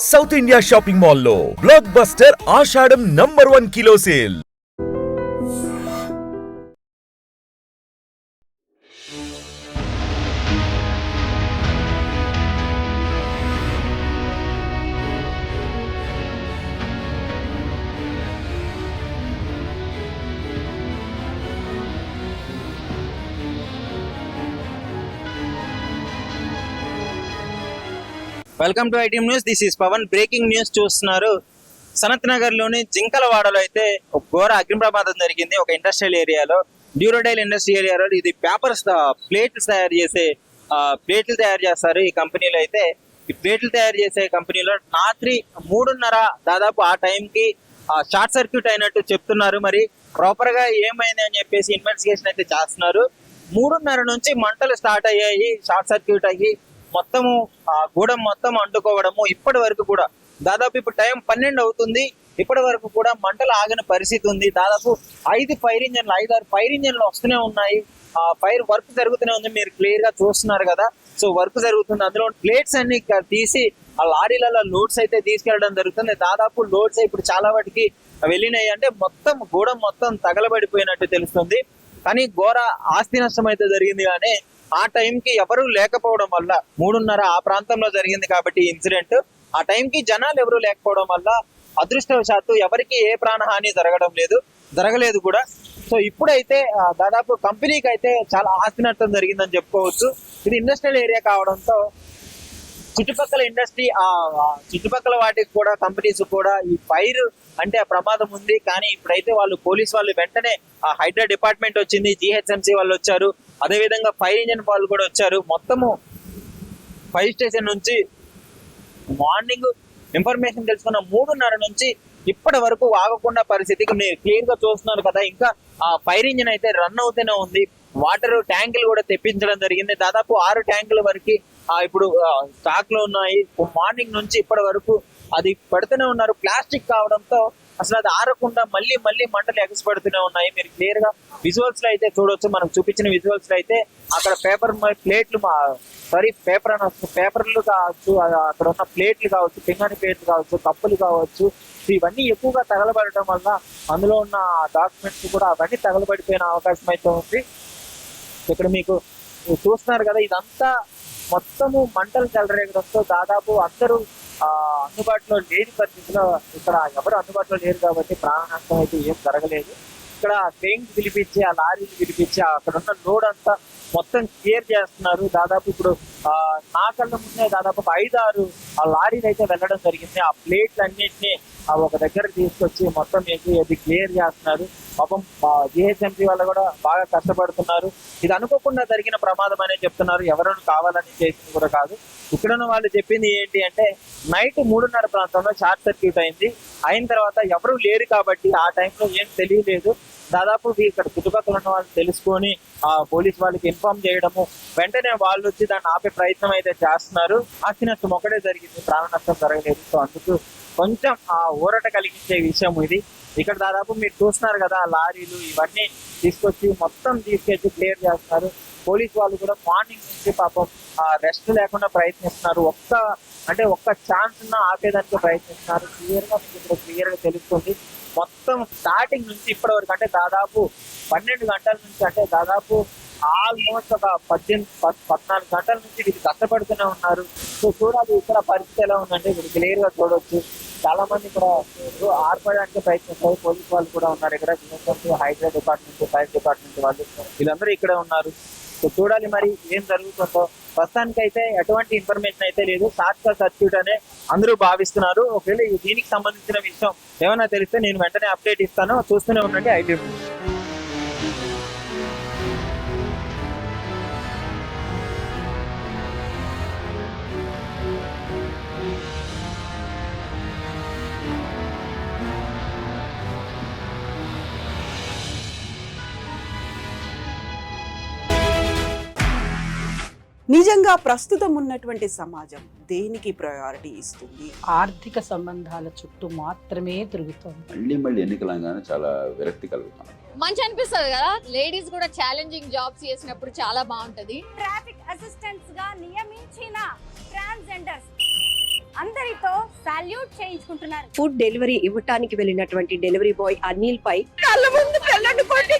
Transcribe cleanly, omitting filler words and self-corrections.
South India shopping మాల్లో blockbuster Ashadham number 1 kilo sale. Welcome to ITM news. This is Pavan. Breaking news చూస్తున్నారు. సనత్ నగర్ లోని జింకలవాడలో అయితే ఒక ఘోర అగ్ని ప్రమాదం జరిగింది. ఒక ఇండస్ట్రియల్ ఏరియాలో, డ్యూరోడైల్ ఇండస్ట్రీ ఏరియాలో. ఇది పేపర్స్ ప్లేట్లు తయారు చేస్తారు ఈ కంపెనీలో. అయితే ఈ ప్లేట్లు తయారు చేసే కంపెనీలో రాత్రి 3:30 దాదాపు ఆ టైంకి షార్ట్ సర్క్యూట్ అయినట్టు చెప్తున్నారు. మరి ప్రాపర్ గా ఏమైంది అని చెప్పేసి ఇన్వెస్టిగేషన్ అయితే చేస్తున్నారు. 3:30 నుంచి మంటలు స్టార్ట్ అయ్యాయి. షార్ట్ సర్క్యూట్ అయ్యి మొత్తము గూడెం మొత్తం అంటుకోవడము. ఇప్పటి వరకు కూడా దాదాపు ఇప్పుడు టైం 12 అవుతుంది. ఇప్పటి వరకు కూడా మంటలు ఆగిన పరిస్థితి ఉంది. దాదాపు 5 ఫైర్ ఇంజన్లు వస్తూనే ఉన్నాయి. ఫైర్ వర్క్ జరుగుతూనే ఉంది. మీరు క్లియర్ గా చూస్తున్నారు కదా. సో వర్క్ జరుగుతుంది. అందులో ప్లేట్స్ అన్ని తీసి ఆ లారీలలో లోడ్స్ అయితే తీసుకెళ్లడం జరుగుతుంది. దాదాపు లోడ్స్ ఇప్పుడు చాలా వాటికి వెళ్ళినాయి. అంటే మొత్తం గూడెం మొత్తం తగలబడిపోయినట్టు తెలుస్తుంది. కానీ ఘోర ఆస్తి నష్టం అయితే జరిగింది. కానీ ఆ టైంకి ఎవరు లేకపోవడం వల్ల 3:30 ఆ ప్రాంతంలో జరిగింది కాబట్టి ఇన్సిడెంట్. ఆ టైంకి జనాలు ఎవరు లేకపోవడం వల్ల అదృష్టవశాత్తు ఎవరికి ఏ ప్రాణహాని జరగలేదు కూడా. సో ఇప్పుడైతే దాదాపు కంపెనీకి అయితే చాలా ఆస్తి నష్టం జరిగిందని చెప్పుకోవచ్చు. ఇది ఇండస్ట్రియల్ ఏరియా కావడంతో చుట్టుపక్కల ఇండస్ట్రీ చుట్టుపక్కల వాటికి కూడా కంపెనీస్ కూడా ఈ ఫైర్ అంటే ఆ ప్రమాదం ఉంది. కానీ ఇప్పుడైతే పోలీస్ వాళ్ళు వెంటనే ఆ హైడ్రా డిపార్ట్మెంట్ వచ్చింది, జిహెచ్ఎంసీ వాళ్ళు వచ్చారు, అదే విధంగా ఫైర్ ఇంజిన్ వాళ్ళు కూడా వచ్చారు. మొత్తము ఫైర్ స్టేషన్ నుంచి మార్నింగ్ ఇన్ఫర్మేషన్ తెలుసుకున్న 3:30 నుంచి ఇప్పటి వరకు ఆగకుండా పరిస్థితికి మీరు క్లియర్ గా చూస్తున్నారు కదా. ఇంకా ఆ ఫైర్ ఇంజిన్ అయితే రన్ అవుతూనే ఉంది. వాటర్ ట్యాంకులు కూడా తెప్పించడం జరిగింది. దాదాపు 6 ట్యాంకుల వరకు ఇప్పుడు స్టాక్ లో ఉన్నాయి. మార్నింగ్ నుంచి ఇప్పటి వరకు అది పెడుతూనే ఉన్నారు. ప్లాస్టిక్ కావడంతో అసలు అది ఆరకుండా మళ్ళీ మంటలు ఎగసిపడుతూనే ఉన్నాయి. మీరు క్లియర్ గా విజువల్స్ లో అయితే చూడొచ్చు. మనకు చూపించిన విజువల్స్ లో అయితే అక్కడ పేపర్లు కావచ్చు, అక్కడ ఉన్న ప్లేట్లు కావచ్చు, పింగాణి ప్లేట్లు కావచ్చు, కప్పులు కావచ్చు, ఇవన్నీ ఎక్కువగా తగలబడటం వల్ల అందులో ఉన్న డాక్యుమెంట్స్ కూడా అవన్నీ తగలబడిపోయిన అవకాశం అయితే ఉంది. ఇక్కడ మీకు చూస్తున్నారు కదా. ఇదంతా మొత్తము మంటలు చెలరేగడంతో దాదాపు అందరూ అందుబాటులో లేని పరిస్థితిలో, ఇక్కడ ఎవరు అందుబాటులో లేరు కాబట్టి ప్రాణ నష్టం అయితే ఏం జరగలేదు. ఇక్కడ ట్రైన్స్ పిలిపించి, ఆ లారీలు పిలిపించి అక్కడ ఉన్న లోడ్ అంతా మొత్తం క్లియర్ చేస్తున్నారు. దాదాపు ఇప్పుడు నా కళ్ళ ముందే దాదాపు 5-6 ఆ లారీలు అయితే వెళ్ళడం జరిగింది. ఆ ప్లేట్లు అన్నింటినీ ఒక దగ్గర తీసుకొచ్చి మొత్తం అది క్లియర్ చేస్తున్నారు. పాపం జిహెచ్ఎంసీ వాళ్ళు కూడా బాగా కష్టపడుతున్నారు. ఇది అనుకోకుండా జరిగిన ప్రమాదం అనే చెప్తున్నారు. ఎవరైనా కావాలని చేసింది కూడా కాదు. ఇక్కడ వాళ్ళు చెప్పింది ఏంటి అంటే నైట్ 3:30 ప్రాంతంలో షార్ట్ సర్క్యూట్ అయిన తర్వాత ఎవరు లేరు కాబట్టి ఆ టైంలో ఏం తెలియలేదు. దాదాపు ఇక్కడ చుట్టుపక్కల ఉన్న వాళ్ళు తెలుసుకొని పోలీస్ వాళ్ళకి ఇన్ఫార్మ్ చేయడము, వెంటనే వాళ్ళు వచ్చి దాన్ని ఆపే ప్రయత్నం అయితే చేస్తున్నారు. ఆస్తి నష్టం ఒకటే జరిగింది, ప్రాణ నష్టం జరగలేదు. సో అందుకు కొంచెం ఊరట కలిగించే విషయం ఇది. ఇక్కడ దాదాపు మీరు చూస్తున్నారు కదా, లారీలు ఇవన్నీ తీసుకొచ్చి మొత్తం తీసుకొచ్చి క్లియర్ చేస్తున్నారు. పోలీస్ వాళ్ళు కూడా మార్నింగ్ నుంచి పాపం రెస్ట్ లేకుండా ప్రయత్నిస్తున్నారు. ఒక్క ఛాన్స్ ఉన్నా ఆపేదానికి ప్రయత్నిస్తున్నారు. క్లియర్ గా తెలుస్తుంది. మొత్తం స్టార్టింగ్ నుంచి ఇప్పటి వరకు అంటే దాదాపు 12 గంటల నుంచి, అంటే దాదాపు ఆల్మోస్ట్ ఒక 14 గంటల నుంచి వీళ్ళు కష్టపడుతూనే ఉన్నారు. సో చూడాలి ఇక్కడ పరిస్థితి ఎలా ఉందంటే మీరు క్లియర్ గా చూడొచ్చు. చాలా మంది ఇక్కడ ఆర్పడానికి ప్రయత్నిస్తారు. పోలీస్ వాళ్ళు కూడా ఉన్నారు ఇక్కడ. హైడ్రా డిపార్ట్మెంట్, ఫైర్ డిపార్ట్మెంట్ వాళ్ళు వీళ్ళందరూ ఇక్కడే ఉన్నారు. సో చూడాలి మరి ఏం జరుగుతుందో. ప్రస్తుతానికి అయితే ఎటువంటి ఇన్ఫర్మేషన్ అయితే లేదు. షార్ట్ సర్క్యూట్ అనే అందరూ భావిస్తున్నారు. ఒకవేళ దీనికి సంబంధించిన విషయం ఏమైనా తెలిస్తే నేను వెంటనే అప్డేట్ ఇస్తాను. చూస్తూనే ఉండండి ఐటీఎం. నిజంగా ప్రస్తుతం ఉన్నటువంటి సమాజం దేనికి ప్రయారిటీ ఇస్తుంది? ఆర్థిక సంబంధాల చుట్టూ మాత్రమే తిరుగుతుంది. మళ్ళీ ఎన్నికలంగానే చాలా విరక్తి కలుగుతాం. మంచి అనిపిస్తుంది కదా. లేడీస్ కూడా ఛాలెంజింగ్ జాబ్స్ చేసినప్పుడు చాలా బాగుంటది. ట్రాఫిక్ అసిస్టెంట్స్ గా నియమించిన ట్రాన్స్జెండర్స్ అందరితో సాల్యూట్ చేయించుకుంటున్నారు. ఫుడ్ డెలివరీ ఇవ్వటానికి వెళ్ళినటువంటి డెలివరీ బాయ్ అనిల్ పై కళ్ళ ముందు పిల్లని కొట్టి